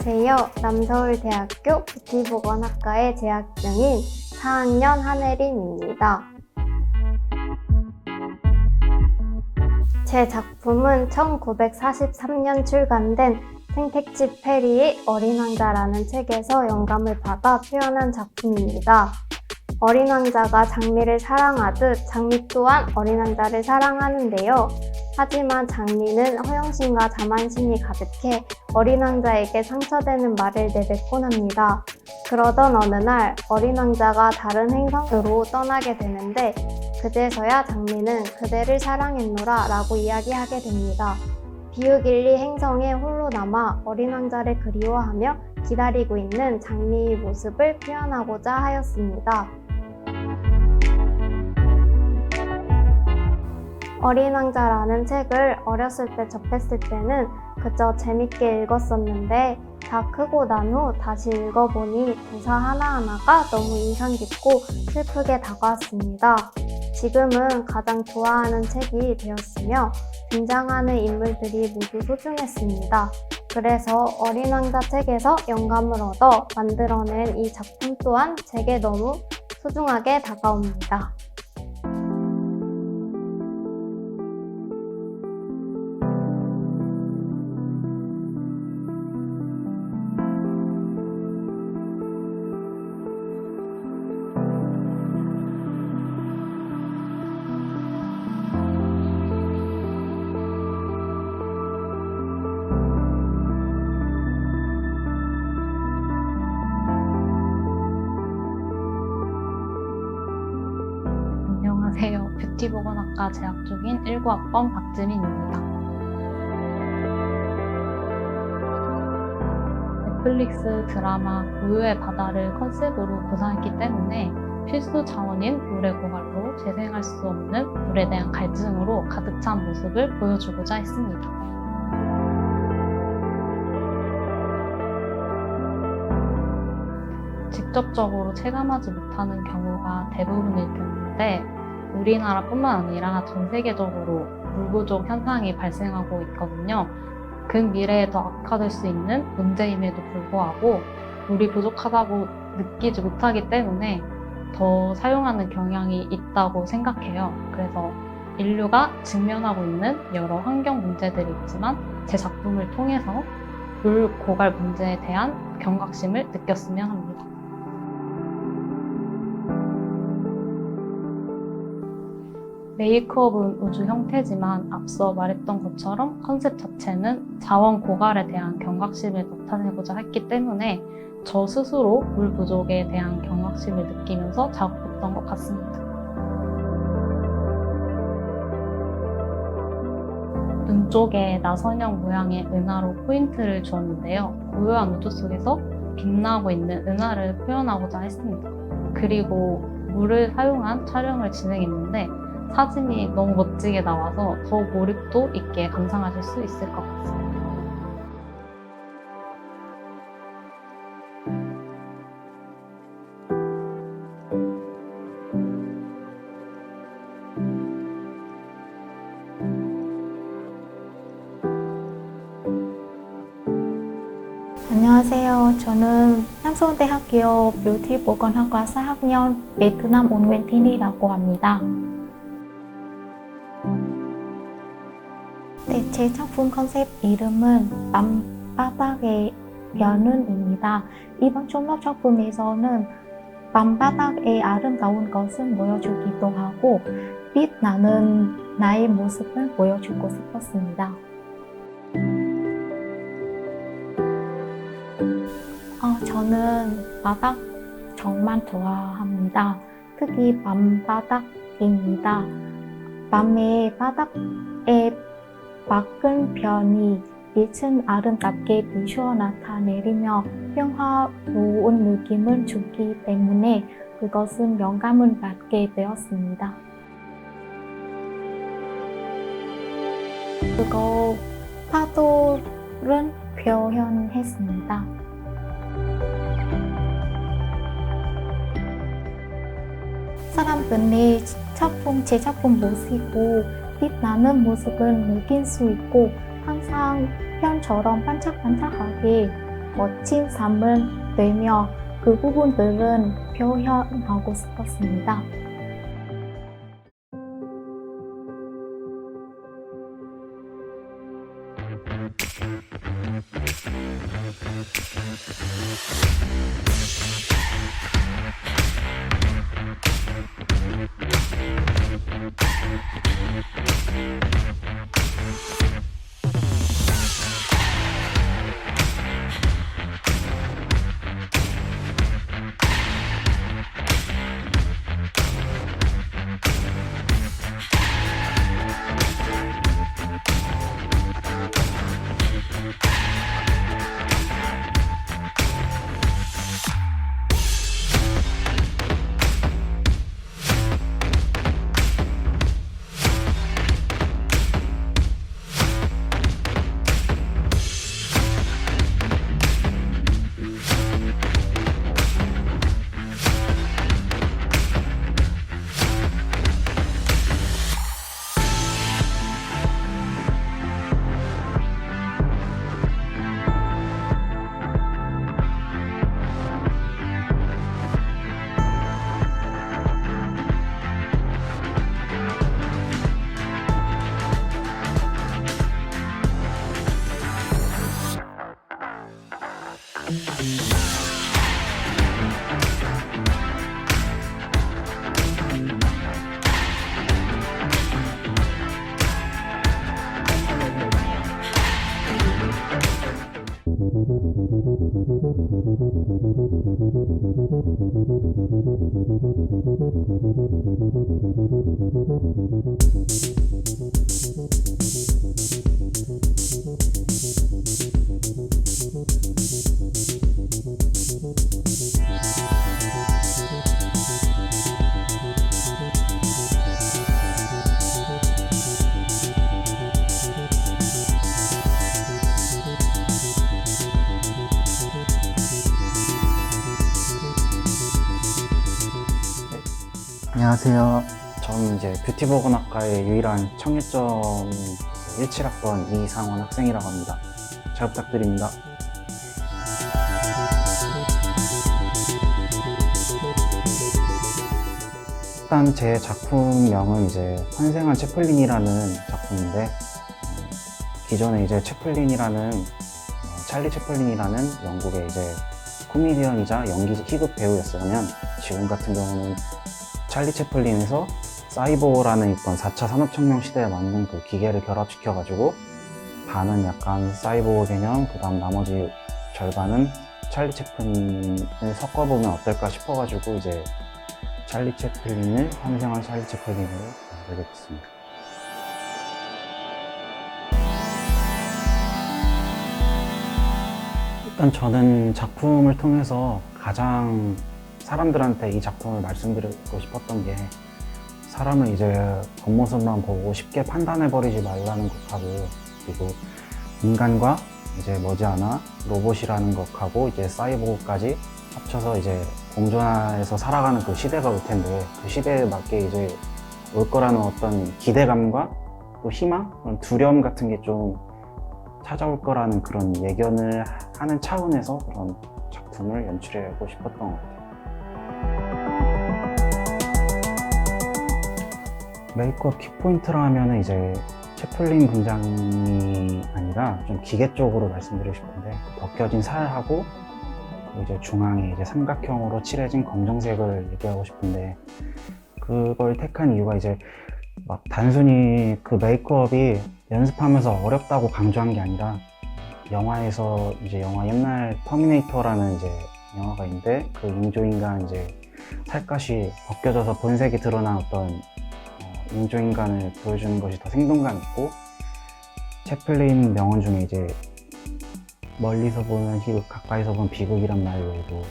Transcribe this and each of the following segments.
안녕하세요. 남서울대학교 뷰티보건학과에 재학 중인 4학년 한혜린입니다. 제 작품은 1943년 출간된 생택지 페리의 어린 왕자라는 책에서 영감을 받아 표현한 작품입니다. 어린 왕자가 장미를 사랑하듯 장미 또한 어린 왕자를 사랑하는데요. 하지만 장미는 허영심과 자만심이 가득해 어린 왕자에게 상처되는 말을 내뱉곤 합니다. 그러던 어느 날 어린 왕자가 다른 행성으로 떠나게 되는데 그제서야 장미는 그대를 사랑했노라 라고 이야기하게 됩니다. 비우길리 행성에 홀로 남아 어린 왕자를 그리워하며 기다리고 있는 장미의 모습을 표현하고자 하였습니다. 어린 왕자라는 책을 어렸을 때 접했을 때는 그저 재밌게 읽었었는데 다 크고 난 후 다시 읽어보니 대사 하나하나가 너무 인상 깊고 슬프게 다가왔습니다. 지금은 가장 좋아하는 책이 되었으며 등장하는 인물들이 모두 소중했습니다. 그래서 어린 왕자 책에서 영감을 얻어 만들어낸 이 작품 또한 제게 너무 소중하게 다가옵니다. 안녕하세요. 뷰티보건학과 재학 중인 19학번 박지민입니다. 넷플릭스 드라마 고요의 바다를 컨셉으로 구성했기 때문에 필수 자원인 물의 고갈로 재생할 수 없는 물에 대한 갈증으로 가득 찬 모습을 보여주고자 했습니다. 직접적으로 체감하지 못하는 경우가 대부분일 텐데 우리나라뿐만 아니라 전 세계적으로 물 부족 현상이 발생하고 있거든요. 근미래에 더 악화될 수 있는 문제임에도 불구하고 물이 부족하다고 느끼지 못하기 때문에 더 사용하는 경향이 있다고 생각해요. 그래서 인류가 직면하고 있는 여러 환경 문제들이 있지만 제 작품을 통해서 물 고갈 문제에 대한 경각심을 느꼈으면 합니다. 메이크업은 우주 형태지만 앞서 말했던 것처럼 컨셉 자체는 자원 고갈에 대한 경각심을 나타내고자 했기 때문에 저 스스로 물 부족에 대한 경각심을 느끼면서 작업했던 것 같습니다. 눈 쪽에 나선형 모양의 은하로 포인트를 주었는데요. 고요한 우주 속에서 빛나고 있는 은하를 표현하고자 했습니다. 그리고 물을 사용한 촬영을 진행했는데 사진이 너무 멋지게 나와서 더 몰입도 있게 감상하실 수 있을 것 같습니다. 안녕하세요. 저는 남서울대학교 뷰티보건학과 4학년 베트남 온웬틴이라고 합니다. 네, 제 작품 컨셉 이름은 밤바닥의 변은입니다. 이번 졸업 작품에서는 밤바닥의 아름다운 것을 보여주기도 하고 빛나는 나의 모습을 보여주고 싶었습니다. 저는 바닥 정말 좋아합니다. 특히 밤바닥입니다. 밤에 바닥에 밝은 별이 빛은 아름답게 비추어 나타내리며 평화로운 느낌을 주기 때문에 그것은 영감을 받게 되었습니다. 그리고 파도를 표현했습니다. 사람들이 제 작품 보시고 빛나는 모습을 느낄 수 있고 항상 별처럼 반짝반짝하게 멋진 삶을 되며 그 부분들은 표현하고 싶었습니다. 안녕하세요. 저는 이제 뷰티보건학과의 유일한 청일점 17학번 이상원 학생이라고 합니다. 잘 부탁드립니다. 일단 제 작품명은 이제 환생한 채플린이라는 작품인데, 기존에 이제 채플린이라는 찰리 채플린이라는 영국의 이제 코미디언이자 연기 희극 배우였으면, 지금 같은 경우는 찰리 채플린에서 사이보라는 있던 4차 산업혁명 시대에 맞는 그 기계를 결합시켜가지고 반은 약간 사이보 개념, 그 다음 나머지 절반은 찰리 채플린을 섞어보면 어떨까 싶어가지고 이제 찰리 채플린을 환생한 찰리 채플린으로 만들게 됐습니다. 일단 저는 작품을 통해서 가장 사람들한테 이 작품을 말씀드리고 싶었던 게, 사람을 이제 겉모습만 보고 쉽게 판단해버리지 말라는 것하고, 그리고 인간과 이제 머지않아 로봇이라는 것하고 이제 사이보그까지 합쳐서 이제 공존하에서 살아가는 그 시대가 올 텐데, 그 시대에 맞게 이제 올 거라는 어떤 기대감과 또 희망, 그런 두려움 같은 게 좀 찾아올 거라는 그런 예견을 하는 차원에서 그런 작품을 연출하고 싶었던 것 같아요. 메이크업 키포인트라 하면은 이제 채플린 분장이 아니라 좀 기계 쪽으로 말씀드리고 싶은데, 벗겨진 살하고 이제 중앙에 이제 삼각형으로 칠해진 검정색을 얘기하고 싶은데, 그걸 택한 이유가 이제 막 단순히 그 메이크업이 연습하면서 어렵다고 강조한 게 아니라, 영화에서 이제 영화 옛날 터미네이터라는 이제 영화가 있는데, 그 인조인간 이제 살갗이 벗겨져서 본색이 드러난 어떤 인조인간을 보여주는 것이 더 생동감 있고, 채플린 명언 중에 이제 멀리서 보는 희극, 가까이서 보는 비극이란 말 외에도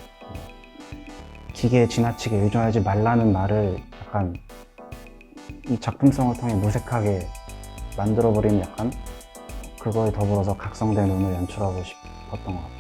기계에 지나치게 의존하지 말라는 말을 약간 이 작품성을 통해 무색하게 만들어버리는, 약간 그거에 더불어서 각성된 운을 연출하고 싶었던 것 같아요.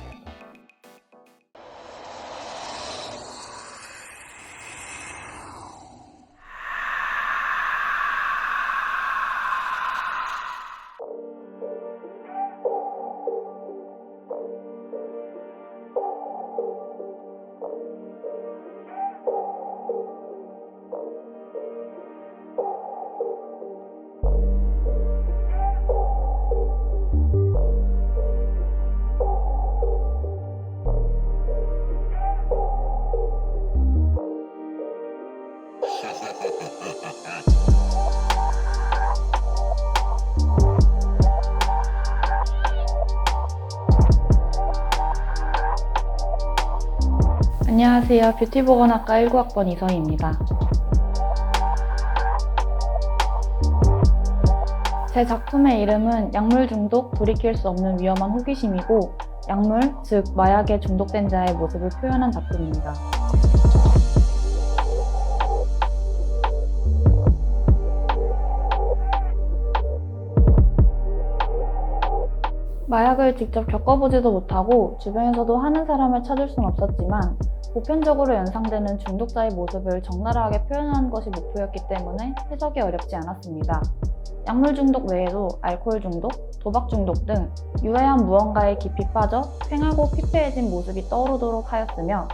안녕하세요. 뷰티보건학과 19학번 이서희입니다. 제 작품의 이름은 약물 중독, 돌이킬 수 없는 위험한 호기심이고 약물, 즉 마약에 중독된 자의 모습을 표현한 작품입니다. 마약을 직접 겪어보지도 못하고 주변에서도 하는 사람을 찾을 순 없었지만 보편적으로 연상되는 중독자의 모습을 적나라하게 표현하는 것이 목표였기 때문에 해석이 어렵지 않았습니다. 약물 중독 외에도 알코올 중독, 도박 중독 등 유해한 무언가에 깊이 빠져 휑하고 피폐해진 모습이 떠오르도록 하였으며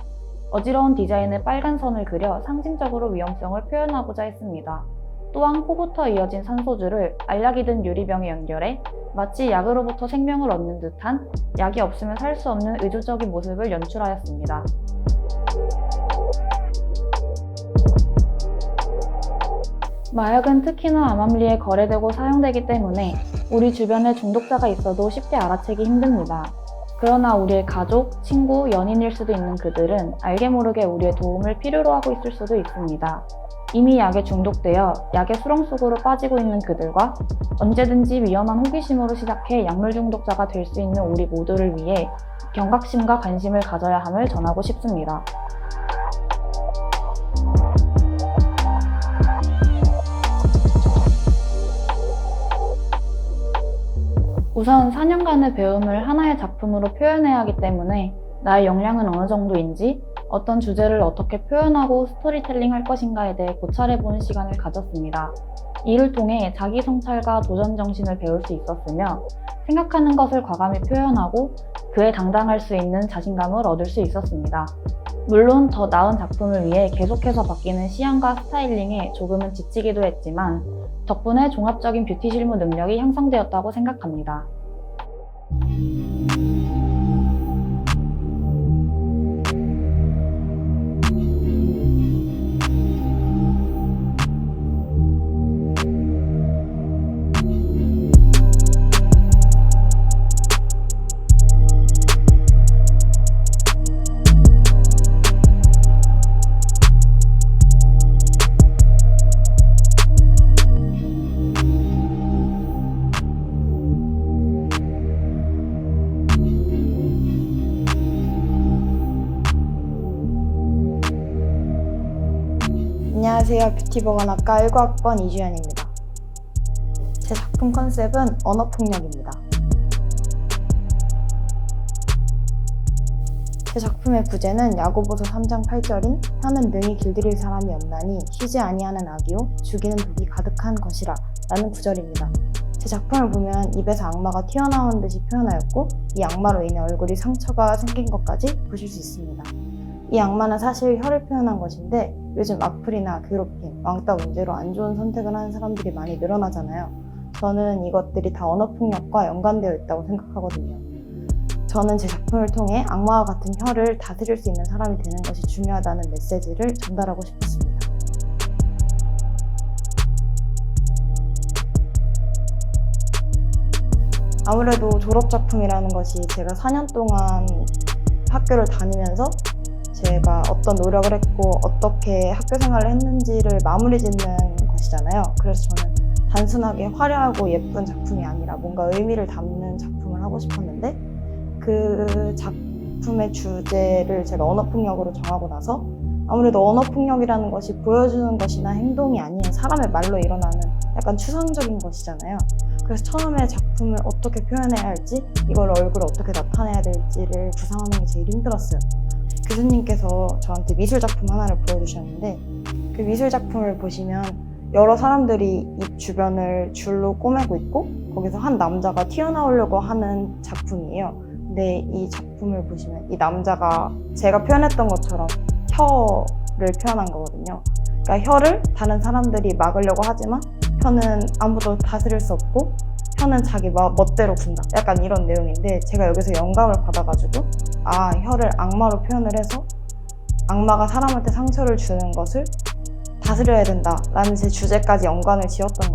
어지러운 디자인의 빨간 선을 그려 상징적으로 위험성을 표현하고자 했습니다. 또한 코부터 이어진 산소줄을 알약이 든 유리병에 연결해 마치 약으로부터 생명을 얻는 듯한 약이 없으면 살 수 없는 의존적인 모습을 연출하였습니다. 마약은 특히나 암암리에 거래되고 사용되기 때문에 우리 주변에 중독자가 있어도 쉽게 알아채기 힘듭니다. 그러나 우리의 가족, 친구, 연인일 수도 있는 그들은 알게 모르게 우리의 도움을 필요로 하고 있을 수도 있습니다. 이미 약에 중독되어 약의 수렁 속으로 빠지고 있는 그들과 언제든지 위험한 호기심으로 시작해 약물 중독자가 될 수 있는 우리 모두를 위해 경각심과 관심을 가져야 함을 전하고 싶습니다. 우선 4년간의 배움을 하나의 작품으로 표현해야 하기 때문에 나의 역량은 어느 정도인지, 어떤 주제를 어떻게 표현하고 스토리텔링 할 것인가에 대해 고찰해보는 시간을 가졌습니다. 이를 통해 자기 성찰과 도전 정신을 배울 수 있었으며 생각하는 것을 과감히 표현하고 그에 당당할 수 있는 자신감을 얻을 수 있었습니다. 물론 더 나은 작품을 위해 계속해서 바뀌는 시향과 스타일링에 조금은 지치기도 했지만 덕분에 종합적인 뷰티 실무 능력이 향상되었다고 생각합니다. 안녕하세요. 뷰티보건학과 19학번 이주연입니다. 제 작품 컨셉은 언어폭력입니다. 제 작품의 부제는 야고보서 3장 8절인 혀는 능히 길들일 사람이 없나니 쉬지 아니하는 악이요 죽이는 독이 가득한 것이라 라는 구절입니다. 제 작품을 보면 입에서 악마가 튀어나오는 듯이 표현하였고 이 악마로 인해 얼굴이 상처가 생긴 것까지 보실 수 있습니다. 이 악마는 사실 혀를 표현한 것인데 요즘 악플이나 괴롭힘, 왕따 문제로 안 좋은 선택을 하는 사람들이 많이 늘어나잖아요. 저는 이것들이 다 언어폭력과 연관되어 있다고 생각하거든요. 저는 제 작품을 통해 악마와 같은 혀를 다스릴 수 있는 사람이 되는 것이 중요하다는 메시지를 전달하고 싶었습니다. 아무래도 졸업작품이라는 것이 제가 4년 동안 학교를 다니면서 제가 어떤 노력을 했고 어떻게 학교 생활을 했는지를 마무리 짓는 것이잖아요. 그래서 저는 단순하게 화려하고 예쁜 작품이 아니라 뭔가 의미를 담는 작품을 하고 싶었는데 그 작품의 주제를 제가 언어폭력으로 정하고 나서 아무래도 언어폭력이라는 것이 보여주는 것이나 행동이 아닌 사람의 말로 일어나는 약간 추상적인 것이잖아요. 그래서 처음에 작품을 어떻게 표현해야 할지, 이걸 얼굴을 어떻게 나타내야 될지를 구상하는 게 제일 힘들었어요. 교수님께서 저한테 미술작품 하나를 보여주셨는데 그 미술작품을 보시면 여러 사람들이 입 주변을 줄로 꼬매고 있고 거기서 한 남자가 튀어나오려고 하는 작품이에요. 근데 이 작품을 보시면 이 남자가 제가 표현했던 것처럼 혀를 표현한 거거든요. 그러니까 혀를 다른 사람들이 막으려고 하지만 혀는 아무도 다스릴 수 없고 혀는 자기 멋대로 군다. 약간 이런 내용인데 제가 여기서 영감을 받아가지고 혀를 악마로 표현을 해서 악마가 사람한테 상처를 주는 것을 다스려야 된다라는 제 주제까지 연관을 지었던